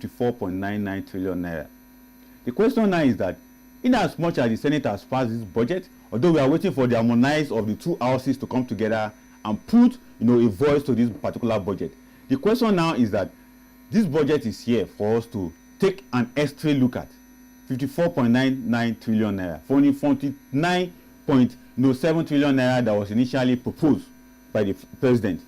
54.99 trillion naira. The question now is that, in as much as the Senate has passed this budget, although we are waiting for the harmonize of the two houses to come together and put a voice to this particular budget, the question now is that this budget is here for us to take an extra look at 54.99 trillion naira for only 49.07 trillion naira that was initially proposed by the president.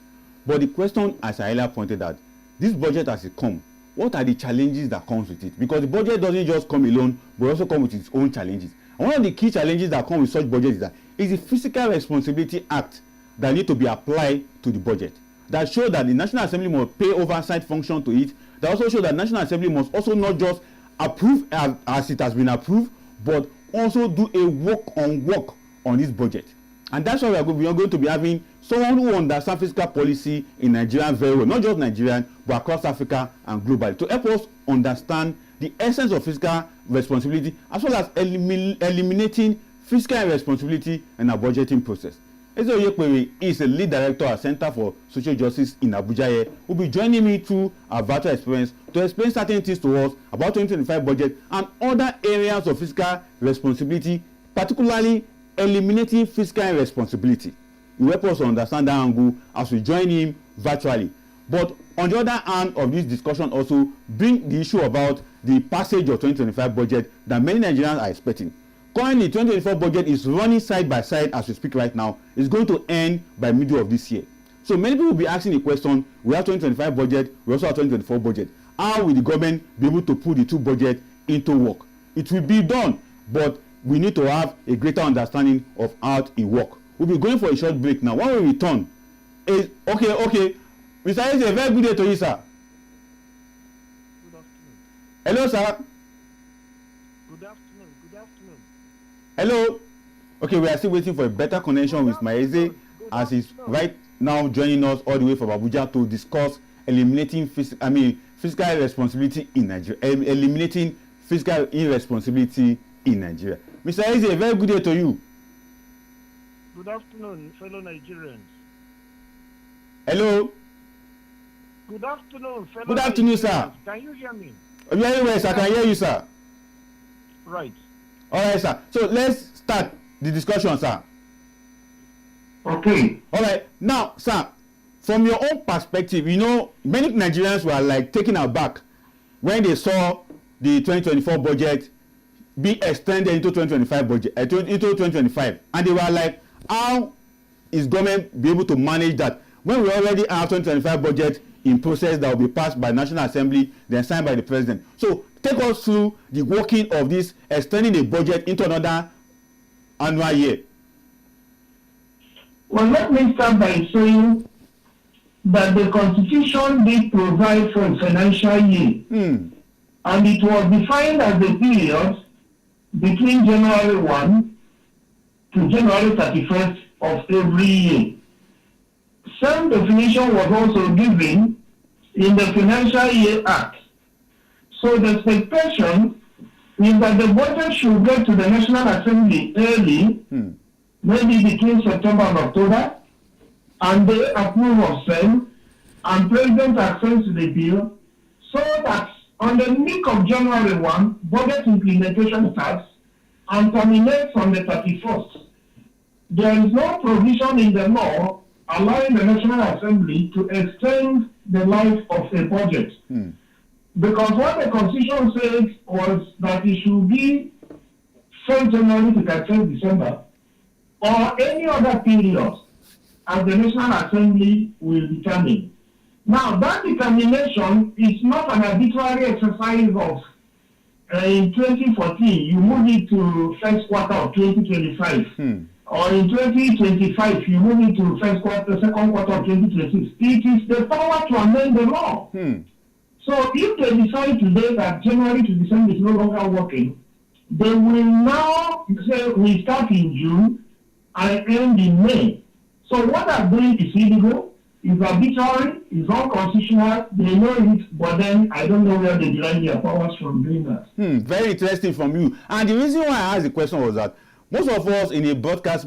But the question, as I earlier pointed out, this budget as it comes, what are the challenges that comes with it? Because the budget doesn't just come alone, but also come with its own challenges. And one of the key challenges that come with such budget is that it's the Fiscal Responsibility Act that need to be applied to the budget. That shows that the National Assembly must pay oversight function to it. That also shows that National Assembly must also not just approve as it has been approved, but also do a work on this budget. And that's why we are going to be having someone who understands fiscal policy in Nigeria very well, not just Nigerian, but across Africa and globally, to help us understand the essence of fiscal responsibility, as well as eliminating fiscal irresponsibility in our budgeting process. Eze Onyekpere is a lead director at Center for Social Justice in Abuja here, who will be joining me through our virtual experience to explain certain things to us about 2025 budget and other areas of fiscal responsibility, particularly eliminating fiscal irresponsibility. He will help us to understand that angle as we join him virtually. But on the other hand of this discussion also bring the issue about the passage of 2025 budget that many Nigerians are expecting. Currently, 2024 budget is running side by side as we speak right now. It's going to end by middle of this year. So many people will be asking the question, we have 2025 budget, we also have 2024 budget. How will the government be able to put the two budgets into work? It will be done, but we need to have a greater understanding of how it works. We'll be going for a short break now. When we return, okay. Mr. Eze, a very good day to you, sir. Good afternoon. Hello, sir. Good afternoon. Hello. Okay, we are still waiting for a better connection with my Eze, as he's right now joining us all the way from Abuja to discuss eliminating fiscal irresponsibility in Nigeria. Eliminating fiscal irresponsibility in Nigeria. Mr. Eze, a very good day to you. Good afternoon, fellow Nigerians. Hello. Good afternoon, fellow Good afternoon, Nigerians. Sir. Can you hear me? Very well, sir. I can hear you, sir. Right. All right, sir. So let's start the discussion, sir. Okay. All right. Now, sir, from your own perspective, many Nigerians were like taken aback when they saw the 2024 budget be extended into 2025 budget, into 2025, and they were like, how is government be able to manage that when we already have 2025 budget in process that will be passed by National Assembly, then signed by the President? So take us through the working of this extending the budget into another annual year. Well, let me start by saying that the Constitution did provide for a financial year, and it was defined as the period between January 1 to January 31st of every year. Same definition was also given in the Financial Year Act. So the expectation is that the budget should get to the National Assembly early, maybe between September and October, and they approve of them, and President accepts the bill, so that on the week of January 1, budget implementation starts and terminates on the 31st. There is no provision in the law allowing the National Assembly to extend the life of a budget. Because what the Constitution says was that it should be 1st January to 31st December, or any other period as the National Assembly will determine. Now, that determination is not an arbitrary exercise of in 2014, you move it to first quarter of 2025. Or in 2025, you move it to second quarter of 2026. It is the power to amend the law. So if they decide today that January to December is no longer working, they will now say we start in June and end in May. So what they're doing is illegal, is arbitrary, is unconstitutional. They know it, but then I don't know where they derive their powers from doing that. Very interesting from you. And the reason why I asked the question was that most of us in the broadcast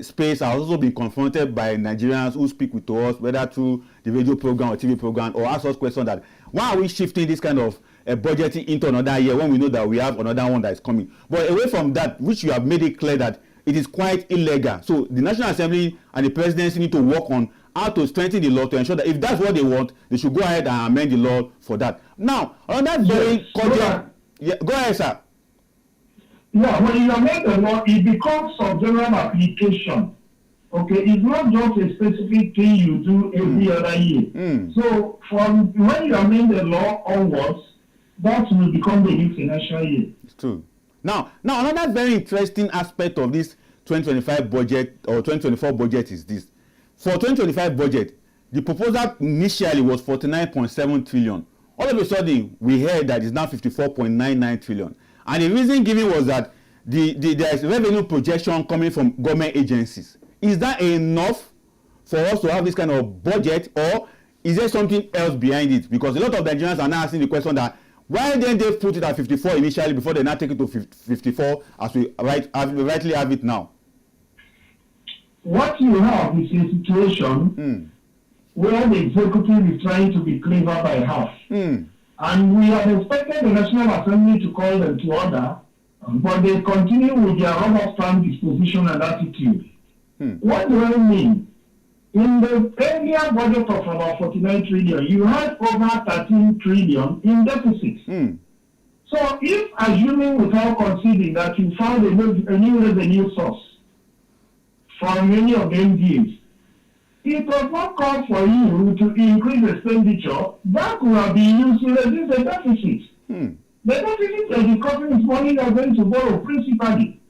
space are also being confronted by Nigerians who speak with us, whether through the radio program or TV program, or ask us questions that why are we shifting this kind of budgeting into another year when we know that we have another one that is coming. But away from that, which you have made it clear that it is quite illegal. So the National Assembly and the presidency need to work on how to strengthen the law to ensure that if that's what they want, they should go ahead and amend the law for that. Now, on that very cordial... Yeah, go ahead, sir. Yeah, when you amend the law, it becomes of general application. Okay, it's not just a specific thing you do every other year. So from when you amend the law onwards, that will become the new financial year. It's true. Now another very interesting aspect of this 2025 budget or 2024 budget is this. For 2025 budget, the proposal initially was 49.7 trillion. All of a sudden, we heard that it's now 54.99 trillion. And the reason given was that there is revenue projection coming from government agencies. Is that enough for us to have this kind of budget, or is there something else behind it? Because a lot of Nigerians are now asking the question that why didn't they put it at 54 initially before they now take it to 54 as we rightly have it now? What you have is a situation where the executive is trying to be clever by half. And we have expected the National Assembly to call them to order, but they continue with their rubber stamp disposition and attitude. What do I mean? In the earlier budget of about 49 trillion, you had over 13 trillion in deficit. So if, assuming without conceding that you found a new revenue source from many of them deals, it was not called for you to increase expenditure. That could have been used to reduce the deficit. The deficit that the company is money they are going to borrow principally.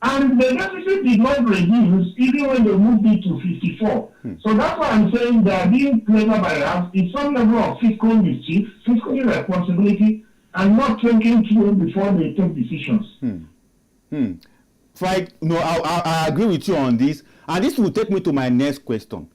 And the deficit did not reduce even when they moved it to 54. So that's why I'm saying that being clever by us is some level of fiscal mischief, fiscal irresponsibility, and not thinking through before they take decisions. Right. No, I agree with you on this. And this will take me to my next question.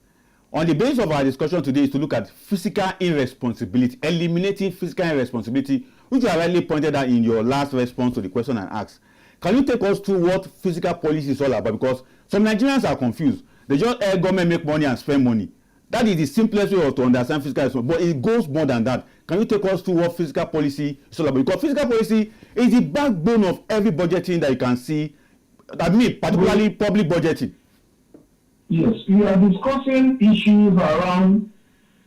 On the basis of our discussion today is to look at fiscal irresponsibility, eliminating fiscal irresponsibility, which you have already pointed out in your last response to the question I asked. Can you take us through what fiscal policy is all about? Because some Nigerians are confused. They just government make money and spend money. That is the simplest way to understand fiscal responsibility, but it goes more than that. Can you take us through what fiscal policy is all about? Because fiscal policy is the backbone of every budgeting that you can see, particularly public budgeting. Yes, we are discussing issues around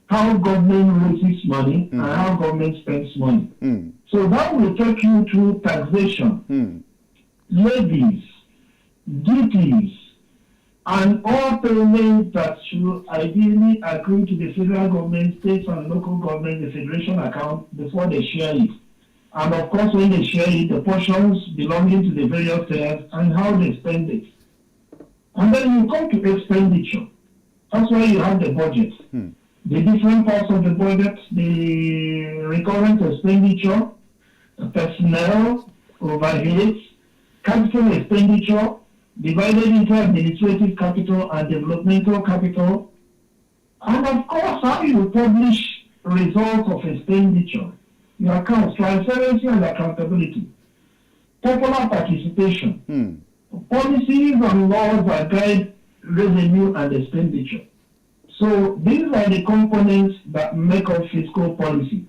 how government raises money and how government spends money. So that will take you through taxation, levies, duties, and all payments that should ideally accrue to the federal government, states and local government, the federation account before they share it. And of course, when they share it, the portions belonging to the various tiers and how they spend it. And then you come to expenditure. That's why you have the budget. The different parts of the budget, the recurrent expenditure, personnel, overheads, capital expenditure, divided into administrative capital and developmental capital, and of course how you publish results of expenditure, your accounts, transparency and accountability, popular participation, policies and laws that guide revenue and expenditure. So these are the components that make up fiscal policy.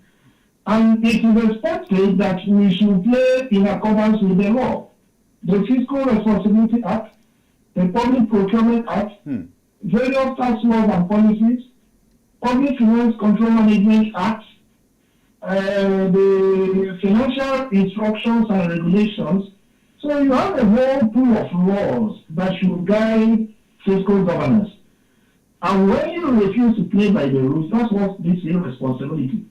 And it is expected that we should play in accordance with the law. The Fiscal Responsibility Act, the Public Procurement Act, various tax laws and policies, Public Finance Control Management Act, the financial instructions and regulations. So you have a whole pool of laws that should guide fiscal governance. And when you refuse to play by the rules, that's what this irresponsibility.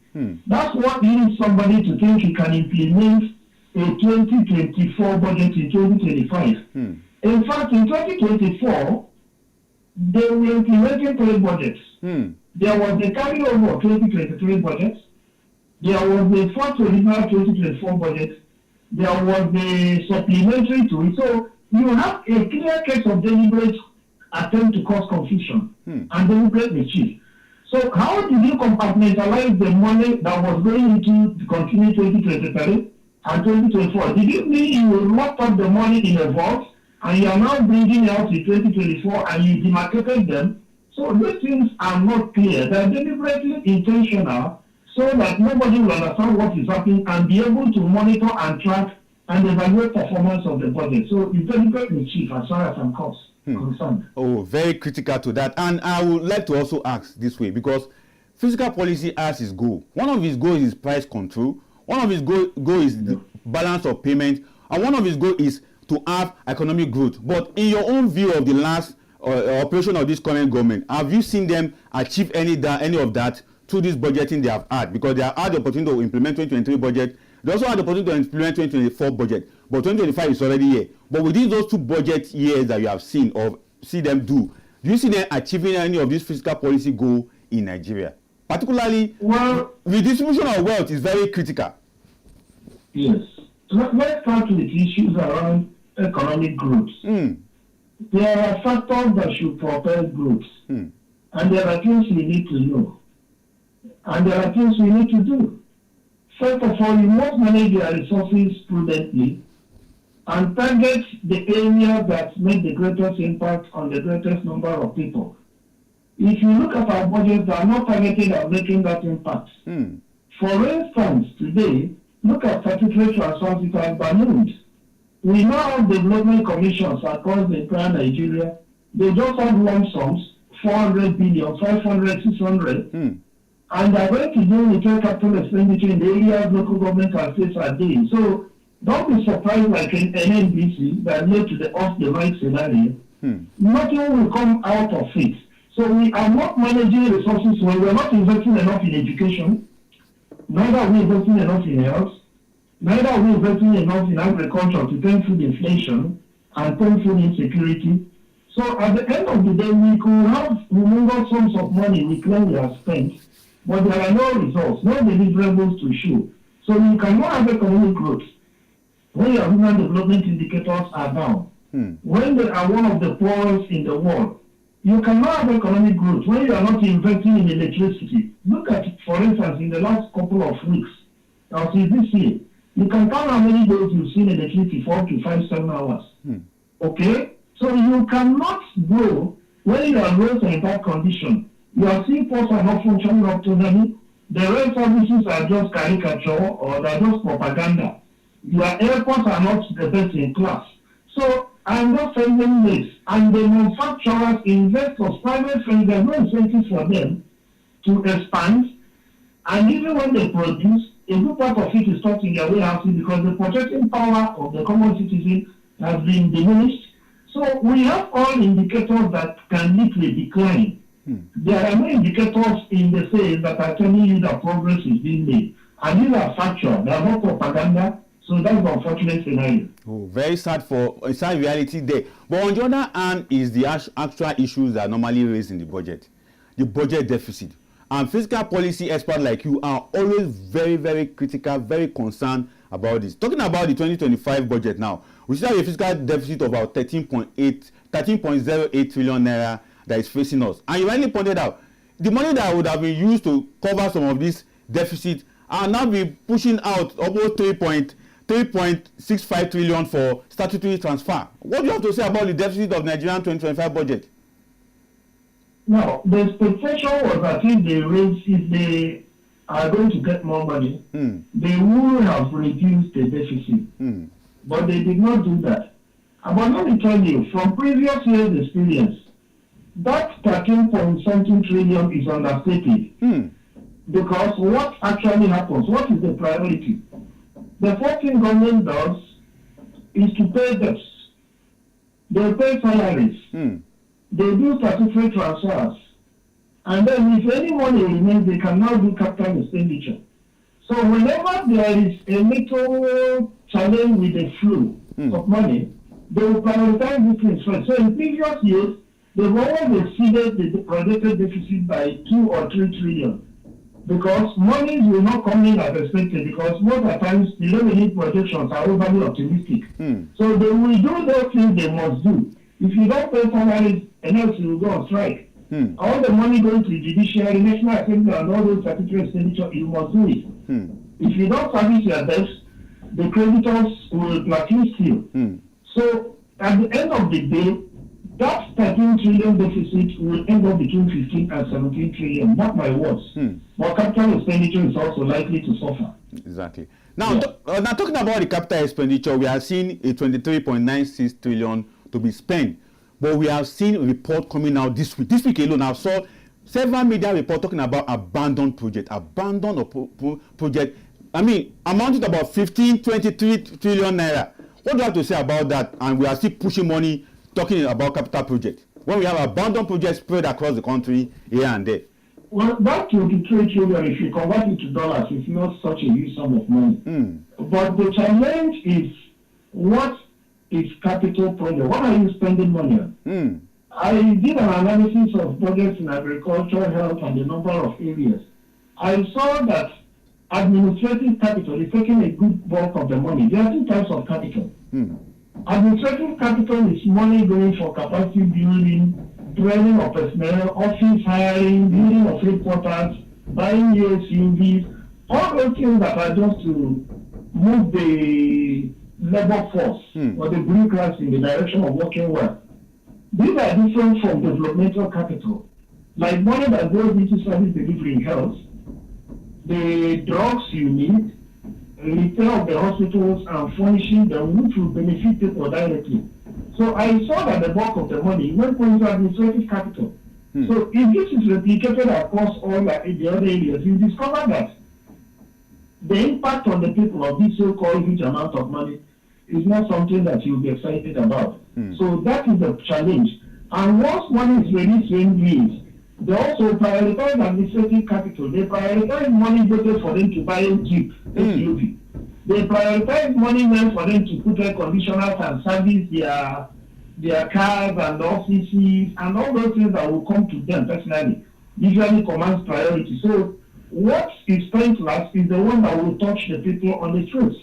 That's what leads somebody to think he can implement a 2024 budget in 2025. In fact, in 2024, they were implementing 3 budgets. There was the carryover of 2023 budget. There was the first original 2024 budget. There was the supplementary to it. So you have a clear case of deliberate attempt to cause confusion and deliberate mischief. So how did you compartmentalize the money that was going into the continuing 2023 and 2024? Did you mean you will lock up the money in a vault and you are now bringing out in 2024 and you demarcated them? So these things are not clear. They are deliberately intentional so that nobody will understand what is happening and be able to monitor and track and evaluate performance of the budget. So it's delicate in chief as far as I'm concerned. Oh, very critical to that. And I would like to also ask this way, because fiscal policy has its goal. One of its goals is price control. One of its goal is the balance of payment. And one of its goals is to have economic growth. But in your own view of the last operation of this current government, have you seen them achieve any of that through this budgeting they have had? Because they have had the opportunity to implement 2023 budget. They also had the opportunity to implement 2024 budget. But 2025 is already here. But within those 2 budget years that you have seen or see them do you see them achieving any of this fiscal policy goal in Nigeria? Particularly, redistribution of wealth is very critical. Yes. Let's start with issues around economic growth. There are factors that should propel growth. And there are things we need to know. And there are things we need to do. First of all, you must manage your resources prudently and target the areas that make the greatest impact on the greatest number of people. If you look at our budgets, they are not targeted at making that impact. For instance, today, look at statutory transfers, it has ballooned. We now have development commissions across the entire Nigeria. They just have lump sums, 400 billion, 500, 600. And they're going to do return capital expenditure in the areas local government and states are doing. So don't be surprised like in NNBC that led to the off-the-right scenario. Nothing will come out of it. So we are not managing resources when we are not investing enough in education, neither are we investing enough in health, neither are we investing enough in agriculture to tame food inflation and tame food insecurity. So at the end of the day, we could have humongous sums of money we claim we have spent, but there are no results, no deliverables to show. So you cannot have economic growth when your human development indicators are down, when they are one of the poorest in the world. You cannot have economic growth when you are not investing in electricity. Look at it, for instance, in the last couple of weeks, now since this year, you can count how many days you've seen electricity for up to 5-7 hours. Okay? So you cannot grow when your roads are in bad condition. Your seaports are not functioning optimally. The rail services are just caricature or they're just propaganda. Your airports are not the best in class. So I'm just sending this. And the manufacturers, investors, private firms, there's no incentive for them to expand. And even when they produce, a good part of it is stored in their warehouses because the purchasing power of the common citizen has been diminished. So we have all indicators that can lead to a decline. There are no indicators in the sales that are telling you that progress is being made. And these are factual. They are not propaganda. So that's the unfortunate scenario. Oh, very sad reality there. But on the other hand is the actual issues that are normally raised in the budget deficit. And fiscal policy experts like you are always very, very critical, very concerned about this. Talking about the 2025 budget now, we still have a fiscal deficit of about 13.08 trillion naira that is facing us. And you rightly pointed out, the money that would have been used to cover some of this deficit are now be pushing out almost 3.65 trillion for statutory transfer. What do you have to say about the deficit of Nigerian 2025 budget? Now, the expectation was that if they are going to get more money, they would have reduced the deficit. But they did not do that. But let me tell you, from previous years' experience, that 13.something trillion is understated. Because what actually happens? What is the priority? The first thing government does is to pay debts. They pay salaries. They do statutory transfers. And then if any money remains, they can now do capital expenditure. So whenever there is a little challenge with the flow of money, they will prioritize these things first. So in previous years, they've always exceeded the projected deficit by 2 or 3 trillion. Because monies will not come in as expected because most of the times the revenue projections are overly optimistic. So they will do those things they must do. If you don't pay salaries, NLC will go on strike. All the money going to the judiciary, National Assembly and all those statutory expenditure, you must do it. If you don't service your debts, the creditors will blacklist you. So at the end of the day, that 13 trillion deficit will end up between 15 and 17 trillion, not my words. But capital expenditure is also likely to suffer. Exactly. Now, now talking about the capital expenditure, we have seen a 23.96 trillion to be spent. But we have seen a report coming out this week. This week alone, I saw several media reports talking about abandoned project. Project. I mean, amounting to about 23 trillion naira. What do you have to say about that? And we are still pushing money, talking about capital project, when we have abandoned projects spread across the country here and there. Well, that 23 trillion, if you convert it to dollars, is not such a huge sum of money. But the challenge is, what is capital project? What are you spending money on? I did an analysis of budgets in agriculture, health, and a number of areas. I saw that administrative capital is taking a good bulk of the money. There are two types of capital. Administrative capital is money going for capacity building, training of personnel, office hiring, building of headquarters, buying new SUVs, all those things that are just to move the labor force or the blue class in the direction of working well. These are different from developmental capital, like money that goes into service delivery in health, the drugs you need, repair of the hospitals, and furnishing them, which will benefit people directly. So I saw that the bulk of the money went into administrative capital. So if this is replicated across all the other areas, you discover that the impact on the people of this so-called huge amount of money is not something that you'll be excited about. So that is the challenge. And once money is released to NGOs, they also prioritize administrative capital. They prioritize money budget for them to buy a Jeep, SUV. They prioritize money meant for them to put air conditioners and service their cars and offices and all those things that will come to them personally. Usually commands priority. So what is spent last is the one that will touch the people on the streets.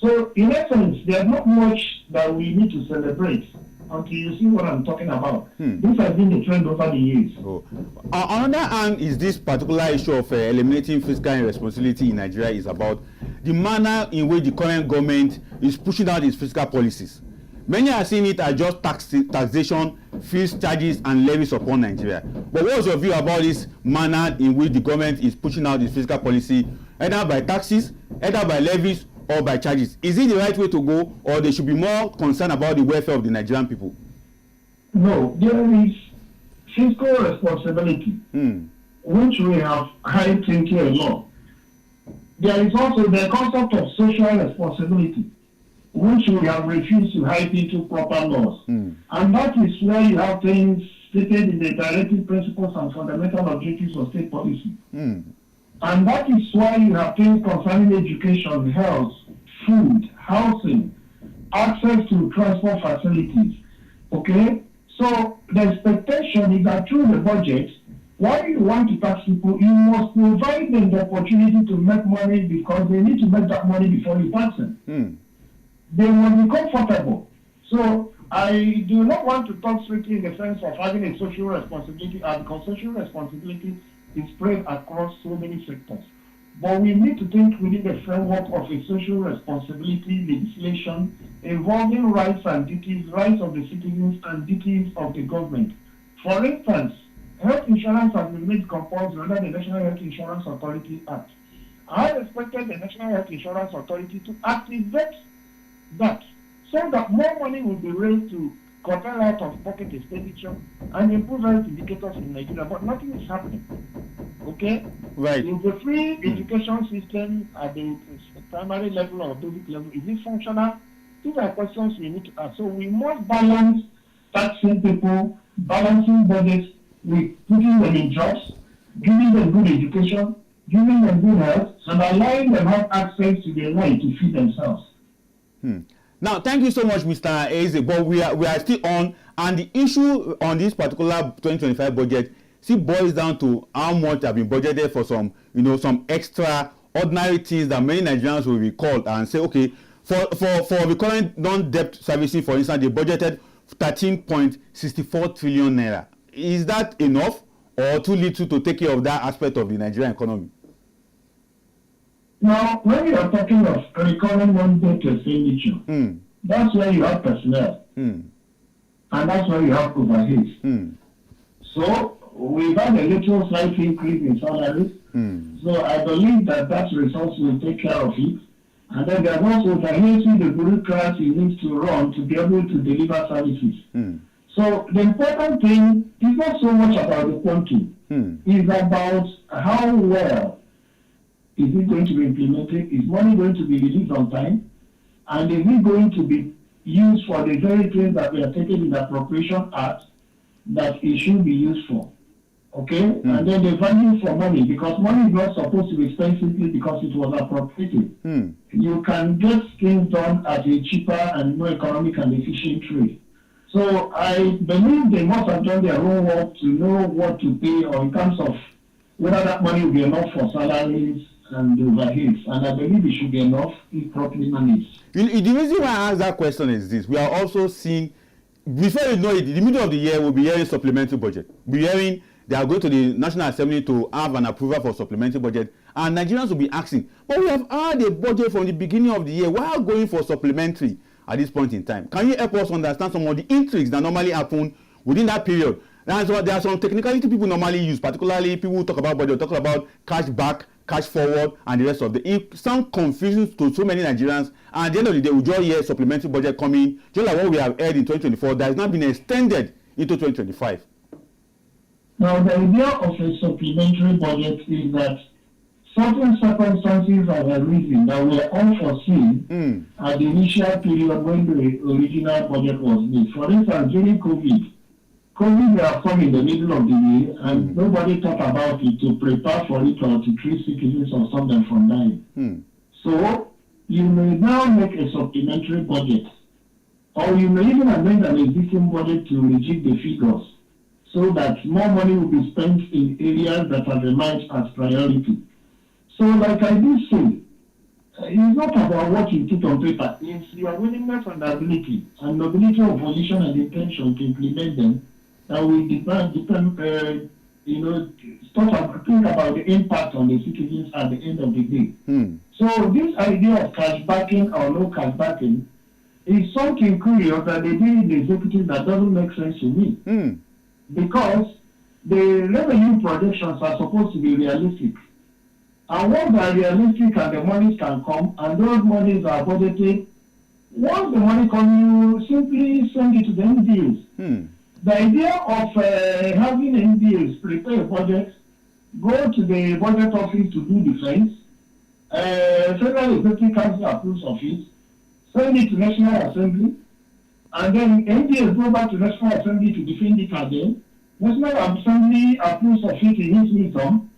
So in essence, there's not much that we need to celebrate until you see what I'm talking about. This has been the trend over the years. On the other hand, is this particular issue of eliminating fiscal irresponsibility in Nigeria is about the manner in which the current government is pushing out its fiscal policies. Many are seeing it as just taxation, fees, charges, and levies upon Nigeria. But what's your view about this manner in which the government is pushing out its fiscal policy, either by taxes, either by levies, or by charges? Is it the right way to go, or they should be more concerned about the welfare of the Nigerian people? No, there is fiscal responsibility, which we have high thinking a lot. There is also the concept of social responsibility, which we have refused to hide into proper laws. And that is where you have things stated in the directive principles and fundamental objectives of state policy. And that is why you have things concerning education, health, food, housing, access to transport facilities. Okay? So the expectation is that through the budget, while you want to tax people, you must provide them the opportunity to make money, because they need to make that money before you tax them. They must be comfortable. So I do not want to talk strictly in the sense of having a social responsibility, because social responsibility is spread across so many sectors. But we need to think within the framework of a social responsibility legislation involving rights and duties, rights of the citizens and duties of the government. For instance, health insurance has been made compulsory under the National Health Insurance Authority Act. I expected the National Health Insurance Authority to activate that so that more money will be raised to curtail out of pocket expenditure and improve health indicators in Nigeria, but nothing is happening. Okay? Right. In the free education system at the primary level or basic level, is it functional? These are questions we need to ask. So we must balance taxing people, balancing budgets with putting them in jobs, giving them good education, giving them good health, and allowing them have access to their way to feed themselves. Now, thank you so much, Mr. Eze, but we are still on, and the issue on this particular 2025 budget still boils down to how much have been budgeted for some extra ordinary things that many Nigerians will recall and say, okay, for the current non-debt servicing, for instance, they budgeted 13.64 trillion naira. Is that enough or too little to take care of that aspect of the Nigerian economy? Now, when you are talking of recurring non-debt expenditure, that's where you have personnel. and that's why you have overheads. So we've had a little slight increase in salaries. So I believe that resource will take care of it. And then there's also overheads with the bureaucracy needs to run to be able to deliver services. So the important thing is not so much about the quantity. It's about how well is it going to be implemented? Is money going to be released on time? And is it going to be used for the very things that we are taking in the Appropriation Act that it should be used for? Okay? And then the value for money, because money is not supposed to be spent simply because it was appropriated. You can get things done at a cheaper and more economic and efficient rate. So I believe they must have done their own work to know what to pay, or in terms of whether that money will be enough for salaries and overheads. And I believe it should be enough if properly managed. The reason why I ask that question is this. We are also seeing, before you know it, in the middle of the year, we'll be hearing supplementary budget. We'll be hearing they are going to the National Assembly to have an approval for supplementary budget. And Nigerians will be asking, but we have had a budget from the beginning of the year. Why are going for supplementary at this point in time? Can you help us understand some of the intrigues that normally happen within that period? And so there are some technicality people normally use, particularly people who talk about budget, talk about cash back, cash forward, and the rest of the. It sounds confusing to so many Nigerians. And at the end of the day, we just hear supplementary budget coming, just like what we have heard in 2024, that has not been extended into 2025. Now, the idea of a supplementary budget is that certain circumstances have arisen that were unforeseen at the initial period when the original budget was made. For instance, during COVID will have come in the middle of the year, and nobody thought about it to prepare for it or to treat citizens or stop them from dying. So you may now make a supplementary budget, or you may even amend an existing budget to rejig the figures so that more money will be spent in areas that have emerged as priority. So like I did say, it's not about what you put on paper. It's your willingness and ability of volition and intention to implement them that will think about the impact on the citizens at the end of the day. So this idea of cash backing or no cash backing is something curious that they do in the executive that doesn't make sense to me. Because the revenue projections are supposed to be realistic. And once they are realistic and the monies can come, and those monies are budgeted, once the money comes, you simply send it to the NDAs. The idea of having NDAs prepare a budget, go to the budget office to do defense, Federal Executive Council approves of it, send it to National Assembly, and then NDAs go back to National Assembly to defend it again. National Assembly approves of it in its wisdom,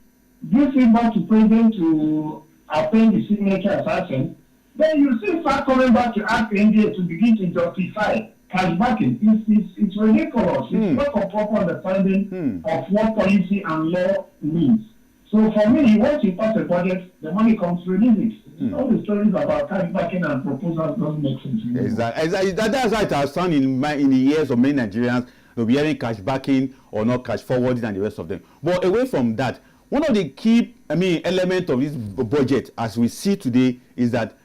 gives it back to President to append the signature as assent. Then you still start coming back to ask NDA to begin to justify cash backing. It's ridiculous. It's not a proper understanding of what policy and law means. So for me, once you pass a budget, the money comes to release it. All the stories about cash backing and proposals don't make sense. Exactly. That's why it has sounded in the ears of many Nigerians. They'll be having cash backing or not cash forwarding and the rest of them. But away from that, one of the key elements of this budget as we see today is that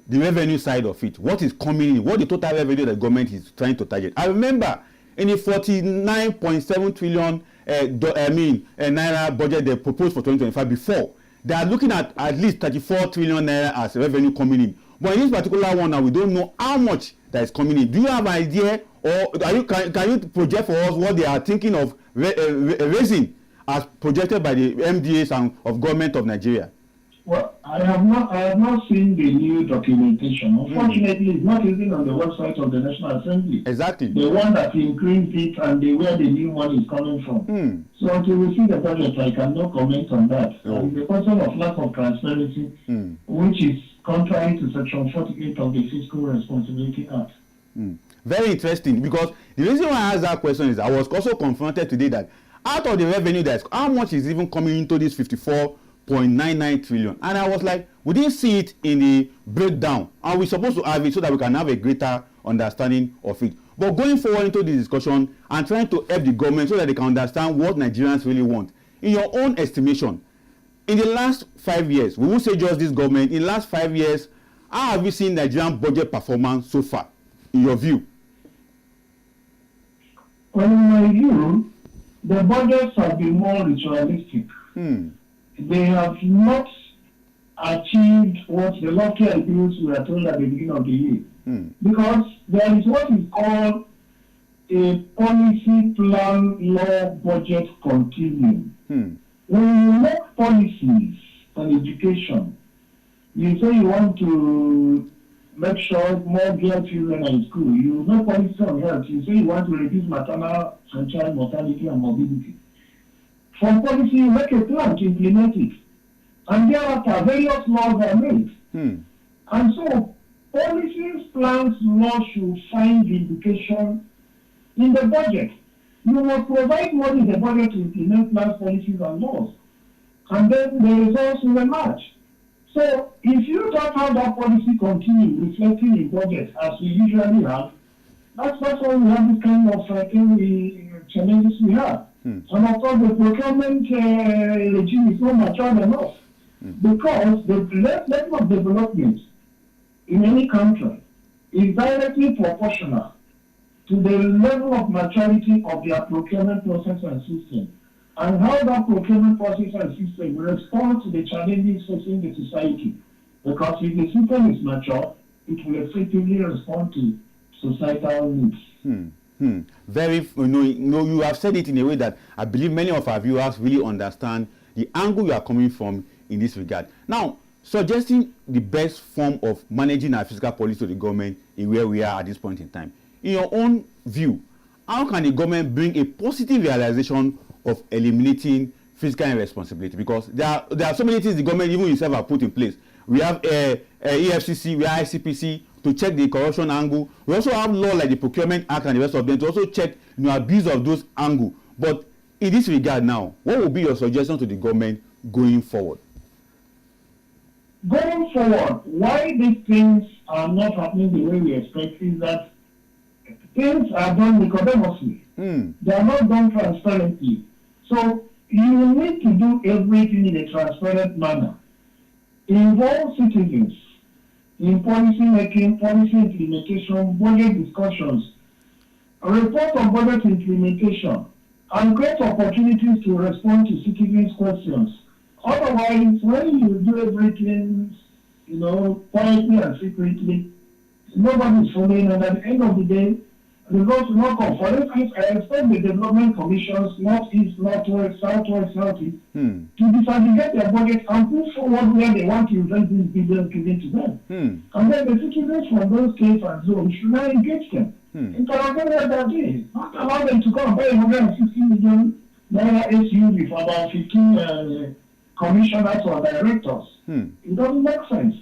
the revenue side of it, what is coming in, what the total revenue that the government is trying to target. I remember in the 49.7 trillion naira budget they proposed for 2025 before, they are looking at least 34 trillion naira as revenue coming in. But in this particular one now, we don't know how much that is coming in. Do you have an idea, or can you project for us what they are thinking of raising as projected by the MDAs and of government of Nigeria? Well, I have not seen the new documentation. Unfortunately, it's not even on the website of the National Assembly. Exactly. The one that increased it and where the new money is coming from. So until we see the budget, I cannot comment on that. And the question of lack of transparency, which is contrary to Section 48 of the Fiscal Irresponsibility Act. Very interesting, because the reason why I asked that question is I was also confronted today that out of the revenue, how much is even coming into this 54.99 trillion? And I was like, we didn't see it in the breakdown, and we're supposed to have it so that we can have a greater understanding of it. But going forward into the discussion and trying to help the government so that they can understand what Nigerians really want, in your own estimation, in the last 5 years, we won't say just this government, in the last 5 years, how have you seen Nigerian budget performance so far, in your view? Well, in my view, the budgets have been more ritualistic. They have not achieved what the lofty ideals we are told at the beginning of the year. Because there is what is called a policy plan law budget continuum. When you make policies on education, you say you want to make sure more girl children are in school. You make policy on health. You say you want to reduce maternal and child mortality and morbidity. For policy, you make a plan to implement it. And thereafter, various laws are made. And so, policies, plans, laws should find vindication in the budget. You must provide money in the budget to implement plans, policies, and laws. And then the results will emerge. So, if you don't have that policy continue reflecting in budget as we usually have, that's why we have this kind of challenges we have. And of course, the procurement regime is not mature enough. Because the level of development in any country is directly proportional to the level of maturity of their procurement process and system, and how that procurement process and system responds to the challenges facing the society. Because if the system is mature, it will effectively respond to societal needs. Very, you have said it in a way that I believe many of our viewers really understand the angle you are coming from in this regard. Now, suggesting the best form of managing our fiscal policy to the government in where we are at this point in time. In your own view, how can the government bring a positive realization of eliminating fiscal irresponsibility? Because there are so many things the government, even itself, have put in place. We have EFCC, we have ICPC to check the corruption angle. We also have law like the Procurement Act and the rest of them to also check abuse of those angles. But in this regard now, what would be your suggestion to the government going forward? Going forward, why these things are not happening the way we expect is that things are done nicodemously. They are not done transparently. So you need to do everything in a transparent manner. Involve citizens in policy making, policy implementation, budget discussions, a report on budget implementation, and create opportunities to respond to citizens' questions. Otherwise, when you do everything, quietly and secretly, nobody is following, and at the end of the day, results will not come. For instance, I expect the development commissions, northeast, northwest, southwest, southeast, to disaggregate their budget and put forward where they want to invest these billions given to them. And then the citizens from those states and zones should not engage them. Interrogate what they're doing. Not allow them to come and buy 160 million naira SUV for about 15 commissioners or directors. It doesn't make sense.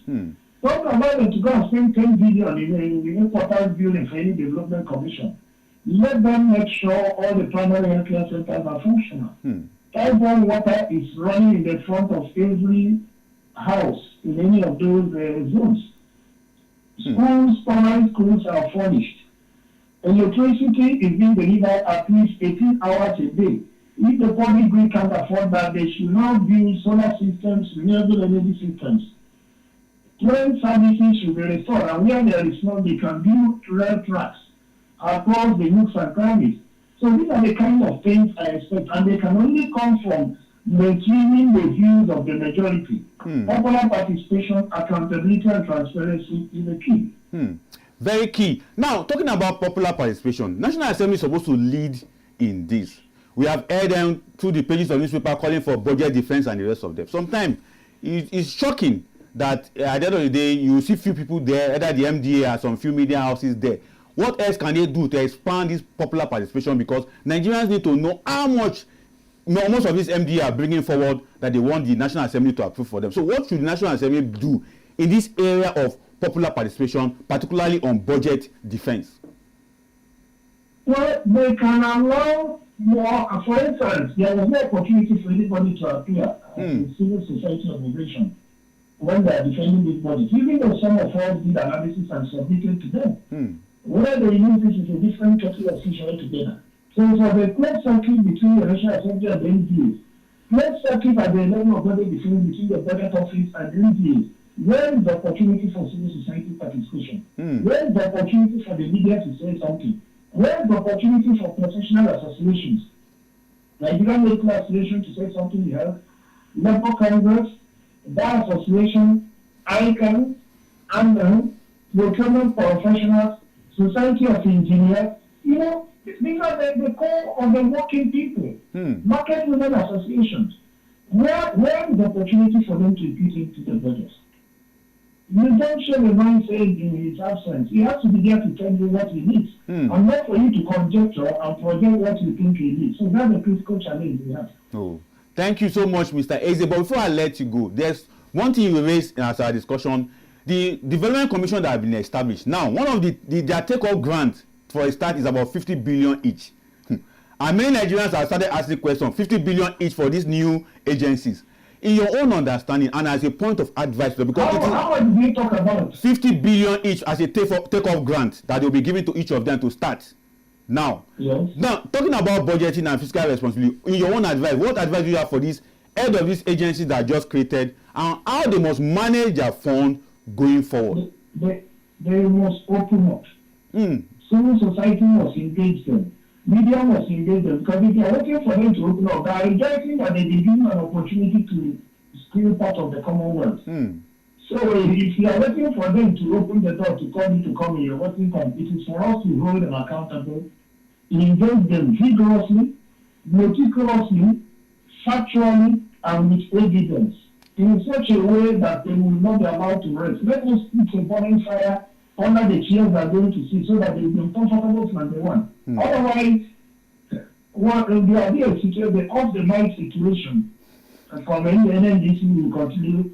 Don't allow them to go and spend 10 billion in the headquarters building for any development commission. Let them make sure all the primary healthcare centers are functional. Airborne water is running in the front of every house in any of those zones. Schools, primary schools are furnished. Electricity is being delivered at least 18 hours a day. If the public grid can't afford that, they should now build solar systems, renewable energy systems. Train services should be restored, and where there is none, they can build rail tracks across the nooks and crannies. So these are the kind of things I expect, and they can only come from maintaining the views of the majority. Popular participation, accountability, and transparency is the key. Very key. Now, talking about popular participation, National Assembly is supposed to lead in this. We have heard them through the pages of newspaper calling for budget defense and the rest of them. Sometimes it's shocking that at the end of the day, you see few people there, either the MDA or some few media houses there. What else can they do to expand this popular participation? Because Nigerians need to know how much most of these MDA are bringing forward that they want the National Assembly to approve for them. So what should the National Assembly do in this area of popular participation, particularly on budget defense? Well, they can allow more. For instance, there was no opportunity for anybody to appear in civil society organization when they are defending this budget. Even though some of us did analysis and submitted to them. Whether they use this is a different kettle of fish altogether. So it was a close circuit between the National Assembly and the NDA. Close circuit at the level of budget defense between the budget office and the NDA. Where is the opportunity for civil society participation? Where is the opportunity for the media to say something? Where's the opportunity for professional associations? Nigerian Medical Association, to say something else, Labour Congress, Bar Association, ICANN, AMNA, procurement professionals, Society of Engineers, these are the core of the working people. Market women associations. Where is the opportunity for them to put into the budget? You don't show a man saying in his absence. He has to be there to tell you what he needs. And not for you to conjecture and project what you think he needs. So that's the critical challenge we have. Oh, thank you so much, Mr. Eze. But before I let you go, there's one thing you raised as our discussion. The Development Commission that have been established. Now, one of their take-off grant for a start is about 50 billion each. And many Nigerians have started asking questions, 50 billion each for these new agencies. In your own understanding and as a point of advice, because how much do we talk about? 50 billion each as a take-off grant that they'll be giving to each of them to start. Now, talking about budgeting and fiscal responsibility, in your own advice, what advice do you have for this head of these agencies that are just created and how they must manage their fund going forward? They must open up. Civil society must engage them. Media must engage them, because if they are waiting for them to open up, they are rejecting that they give them an opportunity to still part of the Commonwealth. So if you are waiting for them to open the door to call you to come in, you're waiting for them. It is for us to hold them accountable, engage them vigorously, meticulously, factually, and with evidence, in such a way that they will not be allowed to rest. Let us put a burning fire under the chairs they are going to see, so that they will be comfortable from day one. Otherwise, there will be a situation, the off-the-mind situation, from the NNDC will continue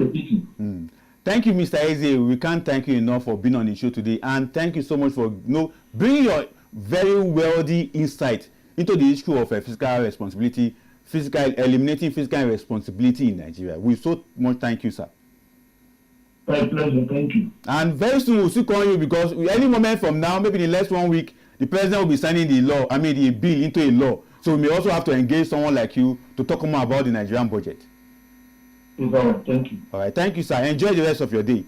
repeating. Thank you, Mr. Eze. We can't thank you enough for being on the show today, and thank you so much for bringing your very wealthy insight into the issue of fiscal responsibility, eliminating fiscal irresponsibility in Nigeria. We so much thank you, sir. My pleasure, thank you. And very soon we'll still call you, because any moment from now, maybe in the next 1 week, the president will be signing the bill into a law. So we may also have to engage someone like you to talk more about the Nigerian budget. Thank you. All right, thank you, sir. Enjoy the rest of your day.